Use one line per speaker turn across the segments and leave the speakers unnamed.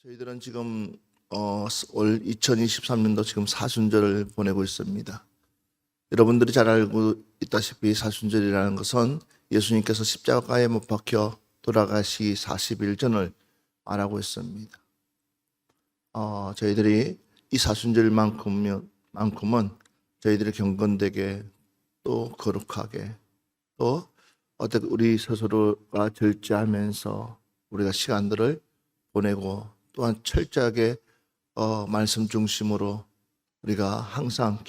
저희들은 지금 올 2023년도 지금 사순절을 보내고 있습니다. 여러분들이 잘 알고 있다시피 사순절이라는 것은 예수님께서 십자가에 못 박혀 돌아가시기 40일 전을 말하고 있습니다. 저희들이 이 사순절만큼은 저희들이 경건되게 또 거룩하게 또 어떻게 우리 스스로가 절제하면서 우리가 시간들을 보내고 또한 철저하게 말씀 중심으로 우리가 항상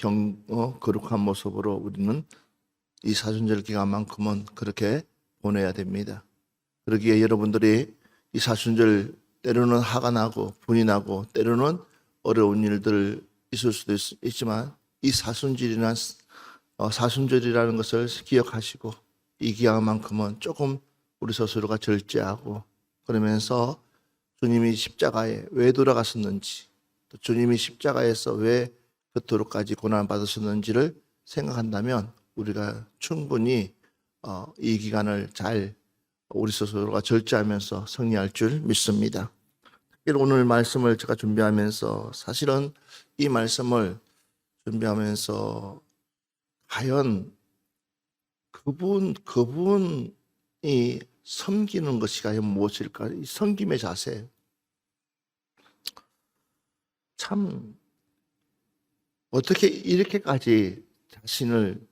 거룩한 모습으로 우리는 이 사순절 기간만큼은 그렇게 보내야 됩니다. 그러기에 여러분들이 이 사순절 때로는 화가 나고 분이 나고 때로는 어려운 일들 있을 수도 있지만 이 사순절이라는 것을 기억하시고 이 기간만큼은 조금 우리 스스로가 절제하고 그러면서 주님이 십자가에 왜 돌아가셨는지 또 주님이 십자가에서 왜 그토록까지 고난을 받으셨는지를 생각한다면 우리가 충분히 이 기간을 잘 우리 스스로가 절제하면서 승리할 줄 믿습니다. 특히 오늘 말씀을 제가 준비하면서 사실은 이 말씀을 준비하면서 과연 그분이 섬기는 것이 과연 무엇일까? 이 섬김의 자세. 참 어떻게 이렇게까지 자신을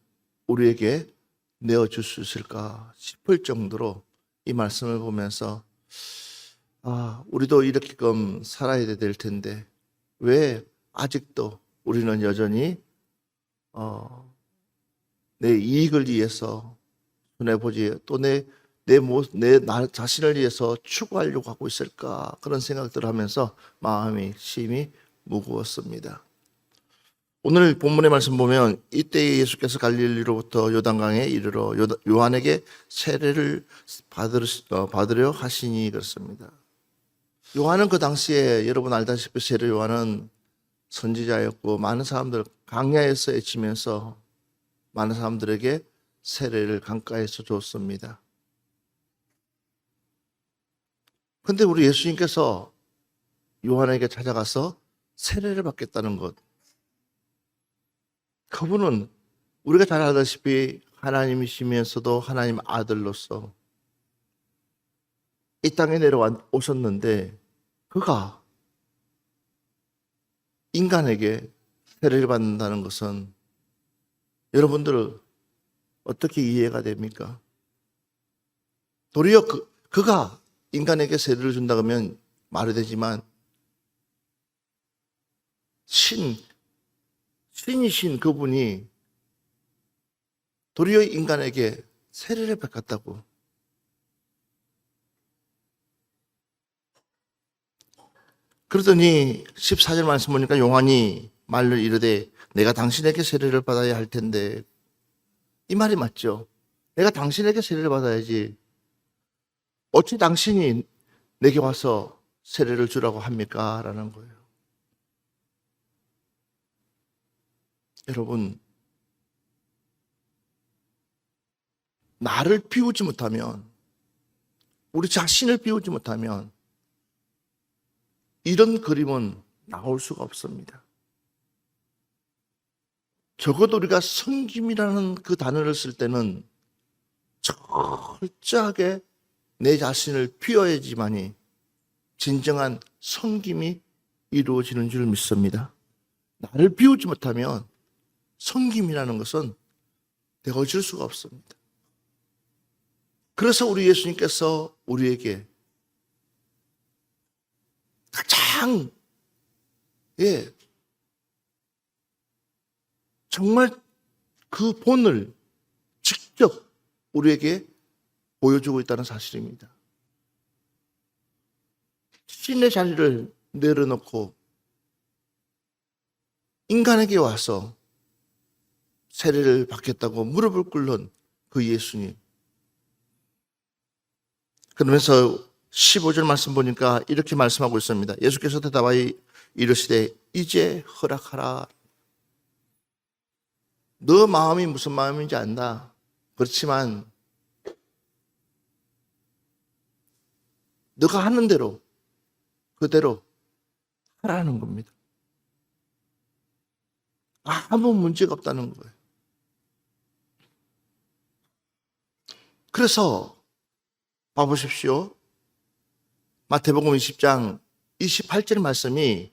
우리에게 내어줄 수 있을까 싶을 정도로 이 말씀을 보면서 우리도 이렇게끔 살아야 될 텐데 왜 아직도 우리는 여전히 내 이익을 위해서 손해보지 또 내 자신을 위해서 추구하려고 하고 있을까 그런 생각들을 하면서 마음이 심히 무거웠습니다. 오늘 본문의 말씀 보면 이때 예수께서 갈릴리로부터 요단강에 이르러 요한에게 세례를 받으려 하시니 그렇습니다. 요한은 그 당시에 여러분 알다시피 세례 요한은 선지자였고 많은 사람들 강야에서 외치면서 많은 사람들에게 세례를 강가에서 줬습니다. 근데 우리 예수님께서 요한에게 찾아가서 세례를 받겠다는 것. 그분은 우리가 잘 알다시피 하나님이시면서도 하나님 아들로서 이 땅에 내려오셨는데 그가 인간에게 세례를 받는다는 것은 여러분들 어떻게 이해가 됩니까? 도리어 그가 인간에게 세례를 준다 그러면 말이 되지만 신이신 그분이 도리어 인간에게 세례를 베꼈다고. 그러더니 14절 말씀 보니까 요한이 말로 이르되 내가 당신에게 세례를 받아야 할 텐데 이 말이 맞죠? 내가 당신에게 세례를 받아야지 어찌 당신이 내게 와서 세례를 주라고 합니까? 라는 거예요. 여러분, 나를 비우지 못하면, 우리 자신을 비우지 못하면 이런 그림은 나올 수가 없습니다. 적어도 우리가 섬김이라는 그 단어를 쓸 때는 철저하게 내 자신을 비워야지만이 진정한 섬김이 이루어지는 줄 믿습니다. 나를 비우지 못하면 섬김이라는 것은 되어질 수가 없습니다. 그래서 우리 예수님께서 우리에게 가장 정말 그 본을 직접 우리에게 보여주고 있다는 사실입니다. 신의 자리를 내려놓고 인간에게 와서 세례를 받겠다고 무릎을 꿇는 그 예수님. 그러면서 15절 말씀 보니까 이렇게 말씀하고 있습니다. 예수께서 대답하여 이르시되 이제 허락하라. 너 마음이 무슨 마음인지 안다. 그렇지만 너가 하는 대로 그대로 하라는 겁니다. 아무 문제가 없다는 거예요. 그래서 봐보십시오. 마태복음 20장 28절 말씀이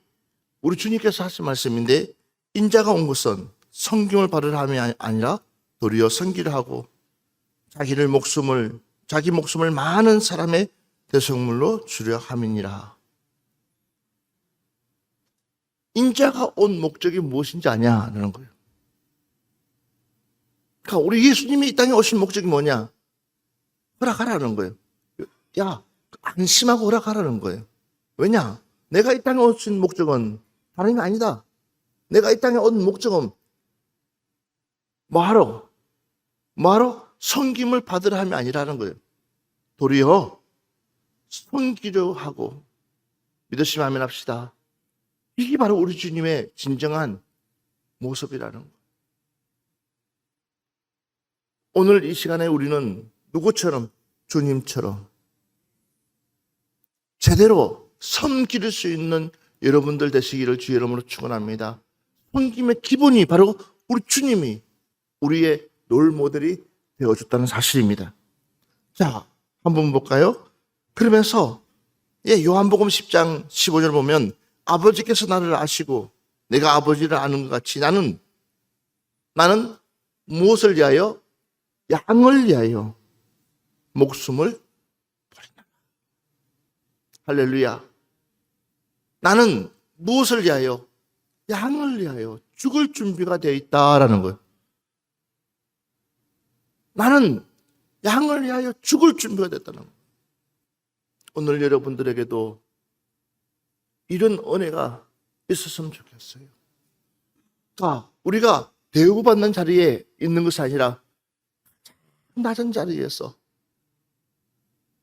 우리 주님께서 하신 말씀인데, 인자가 온 것은 성경을 받으라 함이 아니라 도리어 섬기려 하고 자기 목숨을 많은 사람의 대속물로 주려 함이니라. 인자가 온 목적이 무엇인지 아냐라는 거예요. 그러니까 우리 예수님이 이 땅에 오신 목적이 뭐냐? 허락하라는 거예요. 야, 안심하고 허락하라는 거예요. 왜냐? 내가 이 땅에 오신 목적은 다름이 아니다. 내가 이 땅에 온 목적은 뭐하러? 섬김을 받으라 함이 아니라는 거예요. 도리어 섬기려 하고, 믿으시면 아멘 합시다. 이게 바로 우리 주님의 진정한 모습이라는 거예요. 오늘 이 시간에 우리는 누구처럼? 주님처럼 제대로 섬길 수 있는 여러분들 되시기를 주의 이름으로 축원합니다. 섬김의 기본이 바로 우리 주님이 우리의 롤 모델이 되어줬다는 사실입니다. 자, 한번 볼까요? 그러면서 요한복음 10장 15절 보면, 아버지께서 나를 아시고 내가 아버지를 아는 것 같이 나는 무엇을 위하여? 양을 위하여 목숨을 버린다. 할렐루야. 나는 무엇을 위하여? 양을 위하여 죽을 준비가 되어 있다라는 거예요. 나는 양을 위하여 죽을 준비가 됐다는 거예요. 오늘 여러분들에게도 이런 은혜가 있었으면 좋겠어요. 우리가 대우받는 자리에 있는 것이 아니라 낮은 자리에서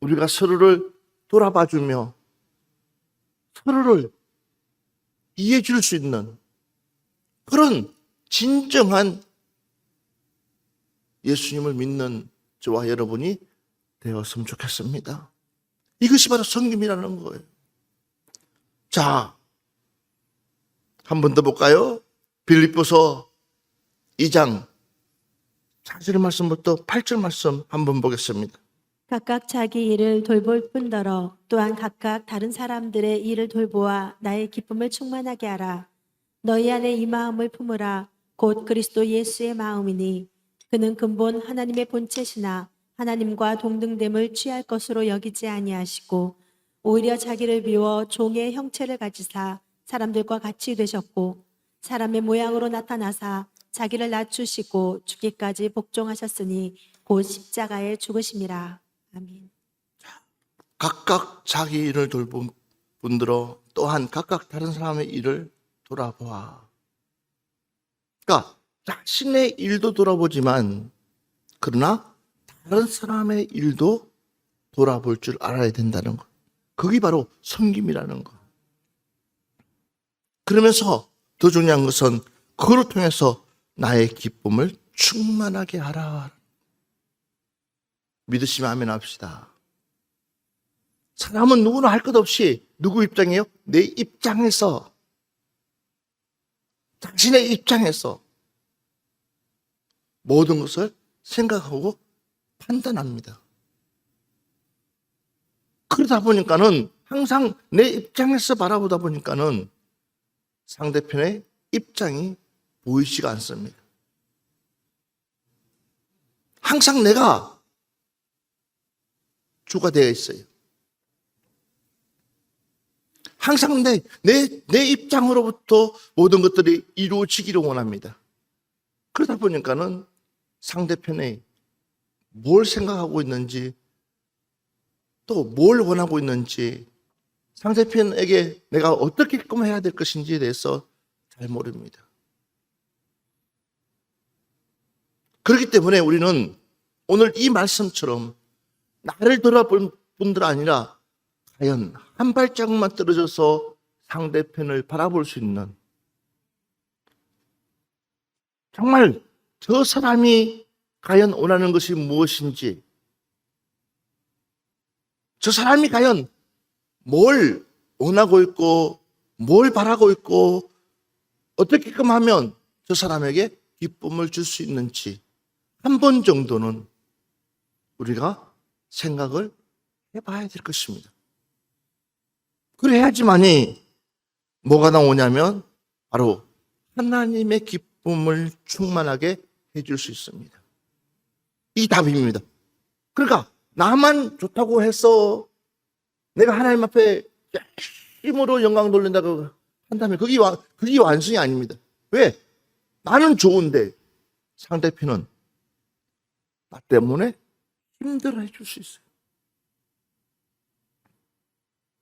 우리가 서로를 돌아봐주며 서로를 이해해 줄 수 있는 그런 진정한 예수님을 믿는 저와 여러분이 되었으면 좋겠습니다. 이것이 바로 섬김이라는 거예요. 자, 한 번 더 볼까요? 빌립보서 2장 4절 말씀부터 8절 말씀 한번 보겠습니다.
각각 자기 일을 돌볼 뿐더러 또한 각각 다른 사람들의 일을 돌보아 나의 기쁨을 충만하게 하라. 너희 안에 이 마음을 품으라. 곧 그리스도 예수의 마음이니 그는 근본 하나님의 본체시나 하나님과 동등됨을 취할 것으로 여기지 아니하시고 오히려 자기를 비워 종의 형체를 가지사 사람들과 같이 되셨고 사람의 모양으로 나타나사 자기를 낮추시고 죽기까지 복종하셨으니 곧 십자가에 죽으심이라. 아멘.
각각 자기 일을 돌본 분들어 또한 각각 다른 사람의 일을 돌아보아. 그러니까 자신의 일도 돌아보지만 그러나 다른 사람의 일도 돌아볼 줄 알아야 된다는 것. 그게 바로 섬김이라는 것. 그러면서 더 중요한 것은 그걸 통해서 나의 기쁨을 충만하게 하라. 믿으시면 아멘 합시다. 사람은 누구나 할 것 없이 누구 입장이에요? 내 입장에서, 당신의 입장에서 모든 것을 생각하고 판단합니다. 그러다 보니까는 항상 내 입장에서 바라보다 보니까는 상대편의 입장이 보이지가 않습니다. 항상 내가 주가 되어 있어요. 항상 내 입장으로부터 모든 것들이 이루어지기를 원합니다. 그러다 보니까는 상대편이 뭘 생각하고 있는지 또 뭘 원하고 있는지 상대편에게 내가 어떻게 해야 될 것인지에 대해서 잘 모릅니다. 그렇기 때문에 우리는 오늘 이 말씀처럼 나를 돌아볼 분들 아니라 과연 한 발자국만 떨어져서 상대편을 바라볼 수 있는, 정말 저 사람이 과연 원하는 것이 무엇인지, 저 사람이 과연 뭘 원하고 있고 뭘 바라고 있고 어떻게끔 하면 저 사람에게 기쁨을 줄 수 있는지 한 번 정도는 우리가 생각을 해봐야 될 것입니다. 그래야지만이 뭐가 나오냐면 바로 하나님의 기쁨을 충만하게 해줄 수 있습니다. 이 답입니다. 그러니까 나만 좋다고 해서 내가 하나님 앞에 힘으로 영광 돌린다고 한다면 그게 완성이 아닙니다. 왜? 나는 좋은데 상대편은 나 때문에 힘들어해 줄 수 있어요.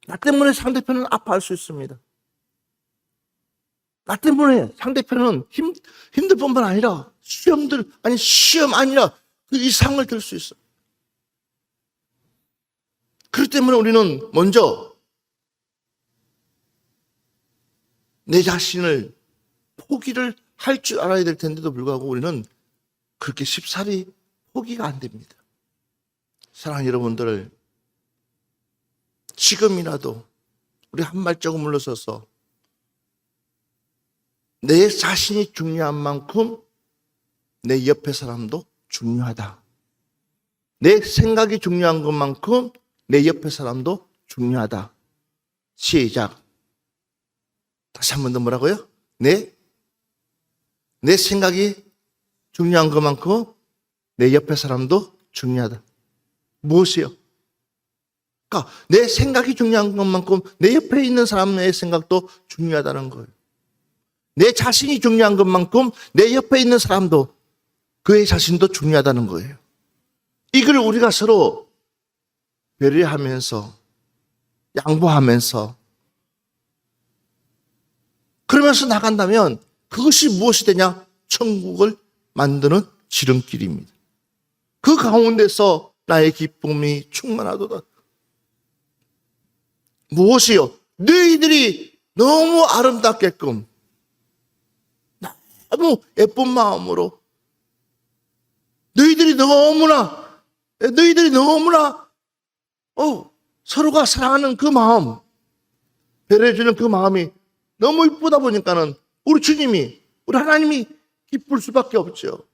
나 때문에 상대편은 아파할 수 있습니다. 나 때문에 상대편은 힘들 뿐만 아니라 시험 아니라 그 이상을 들 수 있어요. 그렇기 때문에 우리는 먼저 내 자신을 포기를 할 줄 알아야 될 텐데도 불구하고 우리는 그렇게 쉽사리 포기가 안 됩니다. 사랑하는 여러분들, 지금이라도 우리 한 발자국 물러서서 내 자신이 중요한 만큼 내 옆에 사람도 중요하다. 내 생각이 중요한 것만큼 내 옆에 사람도 중요하다. 시작. 다시 한 번 더 뭐라고요? 내 생각이 중요한 것만큼 내 옆에 사람도 중요하다. 무엇이요? 그러니까 내 생각이 중요한 것만큼 내 옆에 있는 사람의 생각도 중요하다는 거예요. 내 자신이 중요한 것만큼 내 옆에 있는 사람도 그의 자신도 중요하다는 거예요. 이걸 우리가 서로 배려하면서 양보하면서 그러면서 나간다면 그것이 무엇이 되냐? 천국을 만드는 지름길입니다. 그 가운데서 나의 기쁨이 충만하도다. 무엇이요? 너희들이 너무 아름답게끔 너무 예쁜 마음으로 너희들이 너무나 서로가 사랑하는 그 마음, 배려해주는 그 마음이 너무 이쁘다 보니까는 우리 하나님이 기쁠 수밖에 없죠.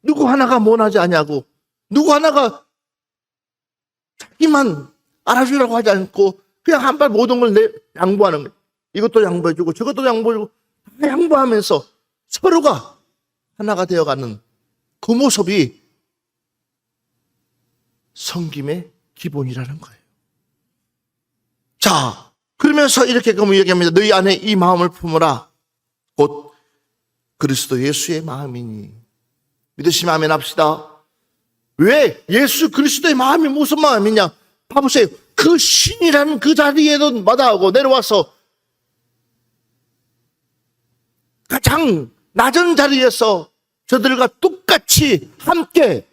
누구 하나가 모나지 않냐고, 누구 하나가 자기만 알아주라고 하지 않고 그냥 한 발 모든 걸 양보하는 거예요. 이것도 양보해주고 저것도 양보해주고 다 양보하면서 서로가 하나가 되어가는 그 모습이 섬김의 기본이라는 거예요. 자, 그러면서 이렇게 얘기합니다. 너희 안에 이 마음을 품어라. 곧 그리스도 예수의 마음이니. 믿으시면 아멘 합시다. 왜? 예수 그리스도의 마음이 무슨 마음이냐? 봐보세요. 그 신이라는 그 자리에도 마다하고 내려와서 가장 낮은 자리에서 저들과 똑같이 함께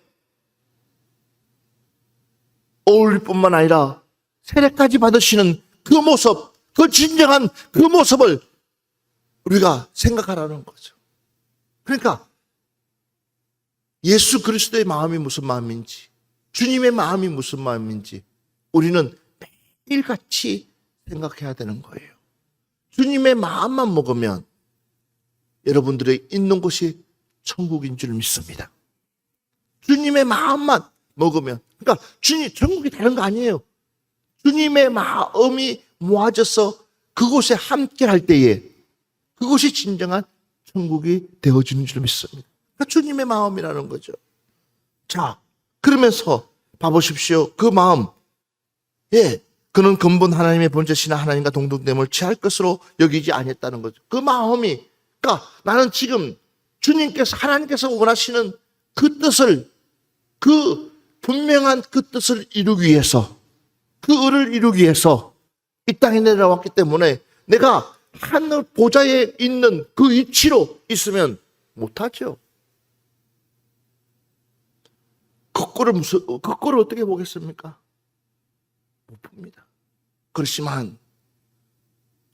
어울릴 뿐만 아니라 세례까지 받으시는 그 모습, 그 진정한 그 모습을 우리가 생각하라는 거죠. 그러니까 예수 그리스도의 마음이 무슨 마음인지, 주님의 마음이 무슨 마음인지 우리는 매일같이 생각해야 되는 거예요. 주님의 마음만 먹으면 여러분들의 있는 곳이 천국인 줄 믿습니다. 주님의 마음만 먹으면, 그러니까 천국이 다른 거 아니에요. 주님의 마음이 모아져서 그곳에 함께 할 때에 그것이 진정한 천국이 되어지는 줄 믿습니다. 그러니까 주님의 마음이라는 거죠. 자, 그러면서 봐보십시오. 그 마음, 그는 근본 하나님의 본체시나 하나님과 동등됨을 취할 것으로 여기지 아니했다는 거죠. 그 마음이, 그러니까 나는 지금 하나님께서 원하시는 그 뜻을, 그 분명한 그 뜻을 이루기 위해서, 그 의를 이루기 위해서 이 땅에 내려왔기 때문에 내가 하늘 보좌에 있는 그 위치로 있으면 못하죠. 거꾸로 어떻게 보겠습니까? 못 봅니다. 그렇지만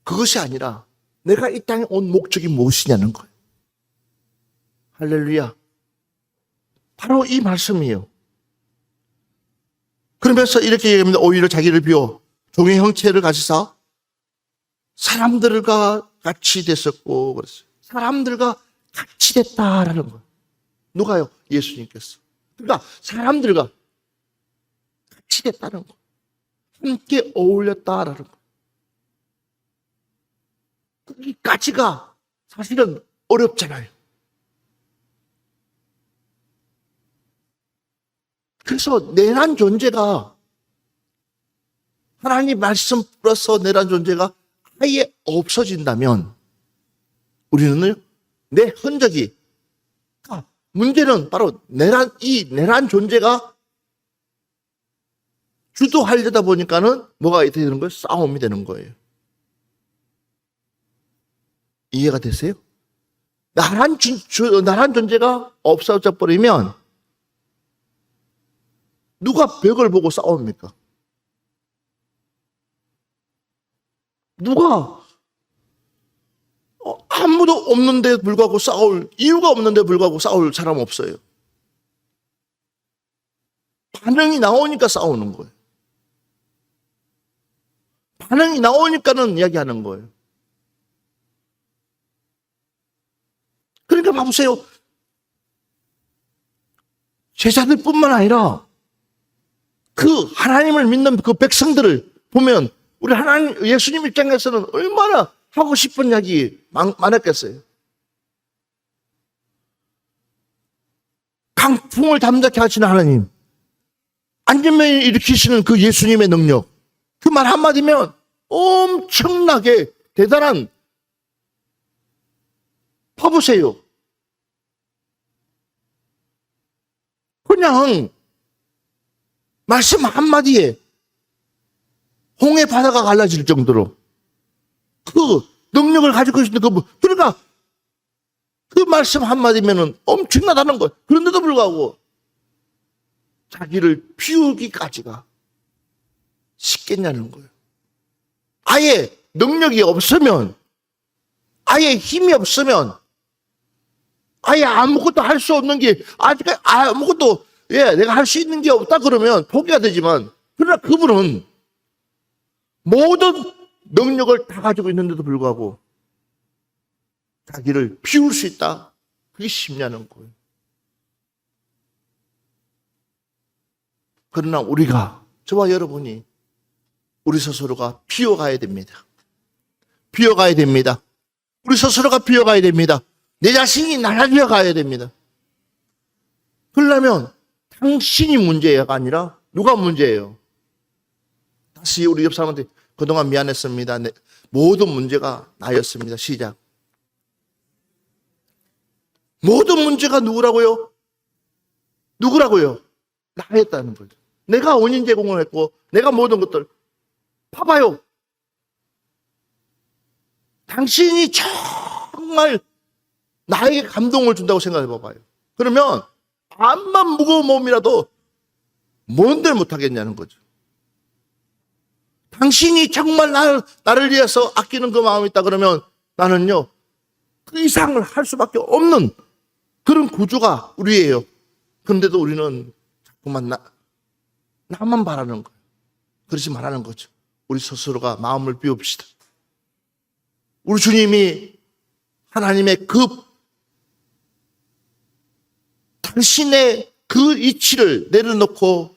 그것이 아니라 내가 이 땅에 온 목적이 무엇이냐는 거예요. 할렐루야. 바로 이 말씀이에요. 그러면서 이렇게 얘기합니다. 오히려 자기를 비워 종의 형체를 가지사 사람들과 같이 됐었고 그랬어요. 사람들과 같이 됐다라는 거예요. 누가요? 예수님께서. 그러니까 사람들과 같이 됐다는 거. 함께 어울렸다라는 거. 거기까지가 사실은 어렵잖아요. 그래서 내란 존재가, 하나님 말씀 플러스 내란 존재가 아예 없어진다면 우리는요, 내 흔적이, 문제는 바로 이 내란 존재가 주도하려다 보니까는 뭐가 되는 거예요? 싸움이 되는 거예요. 이해가 되세요? 나란 존재가 없어져 버리면 누가 벽을 보고 싸웁니까? 누가 아무도 없는데 불구하고 이유가 없는데 불구하고 싸울 사람 없어요. 반응이 나오니까 싸우는 거예요. 반응이 나오니까는 이야기하는 거예요. 그러니까 봐보세요. 제자들뿐만 아니라 그 하나님을 믿는 그 백성들을 보면 우리 하나님, 예수님 입장에서는 얼마나 하고 싶은 이야기 많았겠어요. 강풍을 담대케 하시는 하나님, 안전맨을 일으키시는 그 예수님의 능력, 그 말 한마디면 엄청나게 대단한, 봐보세요. 그냥 말씀 한마디에 홍해 바다가 갈라질 정도로 그 능력을 가지고 계시는 그러니까 그 말씀 한마디면은 엄청나다는 거예요. 그런데도 불구하고 자기를 비우기까지가 쉽겠냐는 거예요. 아예 능력이 없으면, 아예 힘이 없으면, 아예 아무것도 할 수 없는 게, 아직 아무것도, 내가 할 수 있는 게 없다 그러면 포기가 되지만, 그러나 그분은 모든 능력을 다 가지고 있는데도 불구하고 자기를 비울 수 있다. 그게 쉽냐는 거예요. 그러나 우리가, 저와 여러분이 우리 스스로가 비워가야 됩니다. 비워가야 됩니다. 우리 스스로가 비워가야 됩니다. 내 자신이 나를 비워가야 됩니다. 그러려면 당신이 문제가 아니라 누가 문제예요? 다시 우리 옆 사람한테 그동안 미안했습니다. 모든 문제가 나였습니다. 시작. 모든 문제가 누구라고요? 누구라고요? 나였다는 거죠. 내가 원인 제공을 했고 내가 모든 것들 봐봐요. 당신이 정말 나에게 감동을 준다고 생각해 봐봐요. 그러면 암만 무거운 몸이라도 뭔들 못하겠냐는 거죠. 당신이 정말 나를 위해서 아끼는 그 마음이 있다 그러면 나는요, 그 이상을 할 수밖에 없는 그런 구조가 우리예요. 그런데도 우리는 자꾸만 나만 바라는 거예요. 그러지 말라는 거죠. 우리 스스로가 마음을 비웁시다. 우리 주님이 하나님의 당신의 그 이치를 내려놓고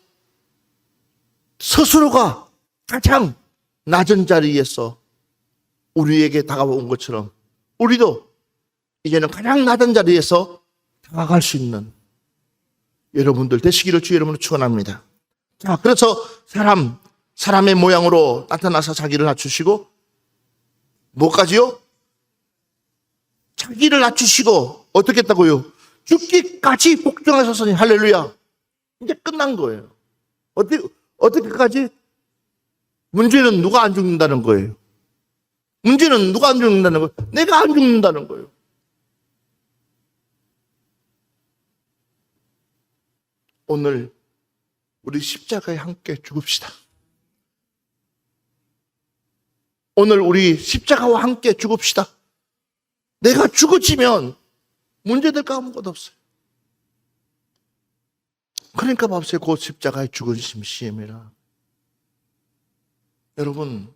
스스로가 가장 낮은 자리에서 우리에게 다가온 것처럼 우리도 이제는 가장 낮은 자리에서 다가갈 수 있는 여러분들 되시기를 주 이름으로 축원합니다. 자, 그래서 사람의 모양으로 나타나서 자기를 낮추시고 뭐까지요? 자기를 낮추시고 어떻게 했다고요? 죽기까지 복종하셨으니 할렐루야. 이제 끝난 거예요. 어떻게까지? 문제는 누가 안 죽는다는 거예요. 문제는 누가 안 죽는다는 거예요. 내가 안 죽는다는 거예요. 오늘 우리 십자가에 함께 죽읍시다. 오늘 우리 십자가와 함께 죽읍시다. 내가 죽어지면 문제될 거 아무것도 없어요. 그러니까 봐보세요. 곧 십자가에 죽으심이라. 여러분,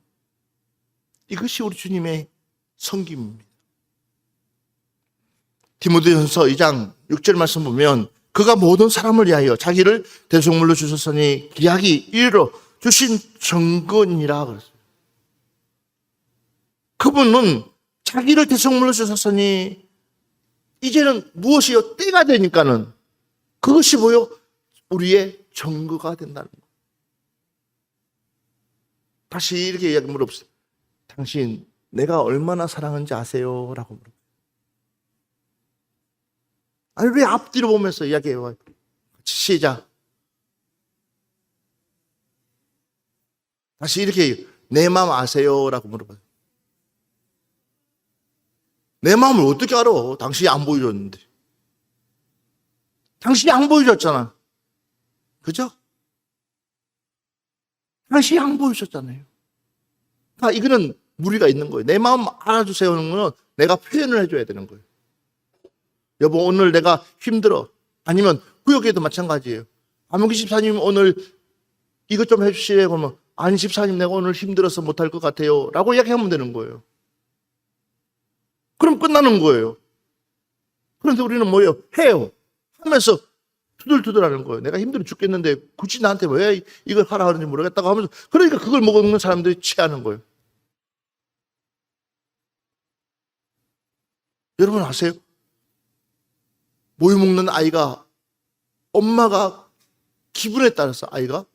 이것이 우리 주님의 섬김입니다. 디모데전서 2장 6절 말씀 보면 그가 모든 사람을 위하여 자기를 대속물로 주셨으니 기약이 이르러 주신 정근이라 그랬어요. 그분은 자기를 대속물로 주셨으니 이제는 무엇이요? 때가 되니까는 그것이 뭐요? 우리의 증거가 된다는 거예요. 다시 이렇게 이야기 물어보세요. 당신 내가 얼마나 사랑하는지 아세요? 라고 물어보세요. 아니 왜 앞뒤로 보면서 이야기해요? 시작. 다시 이렇게 내 마음 아세요? 라고 물어봐요. 내 마음을 어떻게 알아? 당신이 안 보여줬는데. 당신이 안 보여줬잖아. 그죠? 당신이 안 보여줬잖아요. 아, 이거는 무리가 있는 거예요. 내 마음 알아주세요 하는 거는 내가 표현을 해줘야 되는 거예요. 여보, 오늘 내가 힘들어. 아니면 구역에도 마찬가지예요. 아무기 집사님 오늘 이것 좀 해주시래요. 그러면 아니 집사님 내가 오늘 힘들어서 못할 것 같아요. 라고 이야기하면 되는 거예요. 그럼 끝나는 거예요. 그런데 우리는 뭐예요? 해요. 하면서 투덜투덜 하는 거예요. 내가 힘들어 죽겠는데 굳이 나한테 왜 이걸 하라 하는지 모르겠다고 하면서 그러니까 그걸 먹는 사람들이 취하는 거예요. 여러분 아세요? 모유 먹는 아이가 엄마가 기분에 따라서 아이가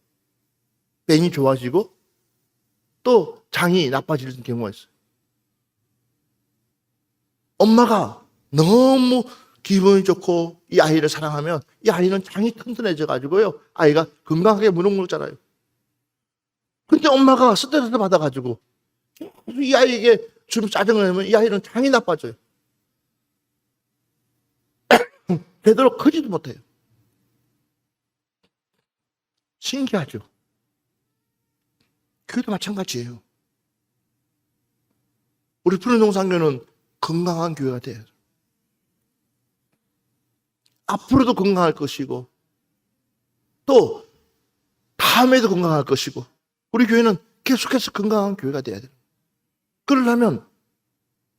便이 좋아지고 또 장이 나빠지는 경우가 있어요. 엄마가 너무 기분이 좋고 이 아이를 사랑하면 이 아이는 장이 튼튼해져 가지고요. 아이가 건강하게 무럭무럭 자라요. 근데 엄마가 스트레스 받아가지고 이 아이에게 좀 짜증을 내면 이 아이는 장이 나빠져요. 되도록 크지도 못해요. 신기하죠? 교회도 마찬가지예요. 우리 푸른동산교는 건강한 교회가 돼요. 앞으로도 건강할 것이고 또 다음에도 건강할 것이고 우리 교회는 계속해서 건강한 교회가 돼야 돼요. 그러려면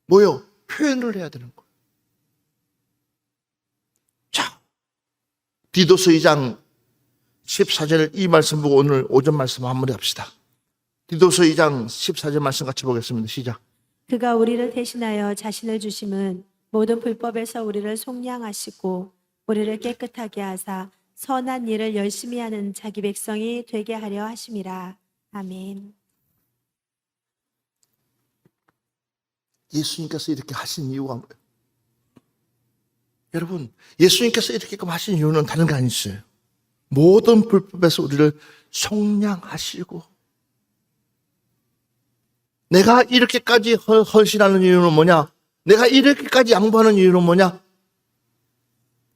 뭐요? 표현을 해야 되는 거예요. 자, 디도서 2장 14절 이 말씀 보고 오늘 오전 말씀 마무리합시다. 디도서 2장 14절 말씀 같이 보겠습니다. 시작.
그가 우리를 대신하여 자신을 주심은 모든 불법에서 우리를 속량하시고 우리를 깨끗하게 하사 선한 일을 열심히 하는 자기 백성이 되게 하려 하심이라. 아멘.
예수님께서 이렇게 하신 이유가 뭐예요? 여러분, 예수님께서 이렇게 하신 이유는 다른 게 아니었어요. 모든 불법에서 우리를 속량하시고 내가 이렇게까지 헌신하는 이유는 뭐냐? 내가 이렇게까지 양보하는 이유는 뭐냐?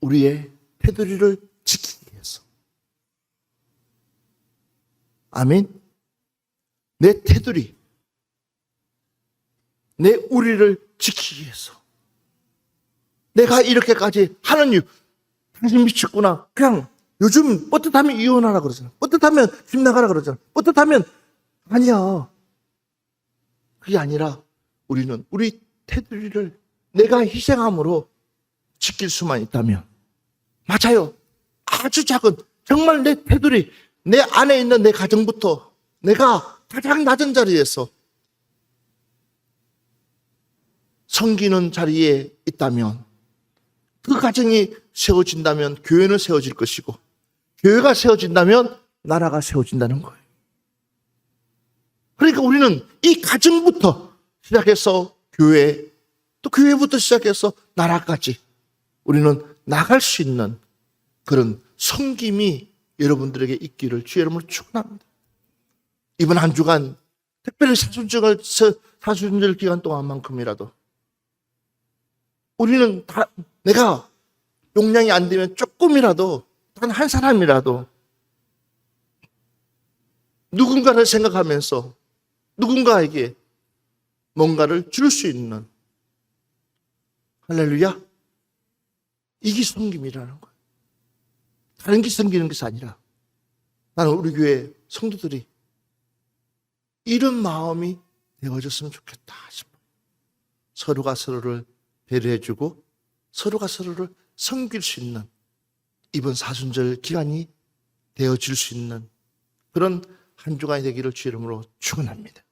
우리의 테두리를 지키기 위해서. 아멘. 내 테두리, 내 우리를 지키기 위해서. 내가 이렇게까지 하는 이유. 당신 미쳤구나. 그냥 요즘 떳떳하면 이혼하라 그러잖아. 떳떳하면 집 나가라 그러잖아. 떳떳하면 아니야. 그게 아니라 우리는 우리 테두리를 내가 희생함으로 지킬 수만 있다면 맞아요. 아주 작은 정말 내 테두리 내 안에 있는 내 가정부터 내가 가장 낮은 자리에서 섬기는 자리에 있다면 그 가정이 세워진다면 교회는 세워질 것이고 교회가 세워진다면 나라가 세워진다는 거예요. 그러니까 우리는 이 가정부터 시작해서 교회, 또 교회부터 시작해서 나라까지 우리는 나갈 수 있는 그런 섬김이 여러분들에게 있기를 주의 이름으로 축원합니다. 이번 한 주간 특별히 사순절 기간 동안만큼이라도 우리는 내가 용량이 안 되면 조금이라도 단 한 사람이라도 누군가를 생각하면서 누군가에게 뭔가를 줄 수 있는 할렐루야. 이게 섬김이라는 거예요. 다른 게 섬기는 것이 아니라 나는 우리 교회 성도들이 이런 마음이 되어졌으면 좋겠다 싶어요. 서로가 서로를 배려해주고 서로가 서로를 섬길 수 있는 이번 사순절 기간이 되어질 수 있는 그런 한 주간이 되기를 주 이름으로 축원합니다.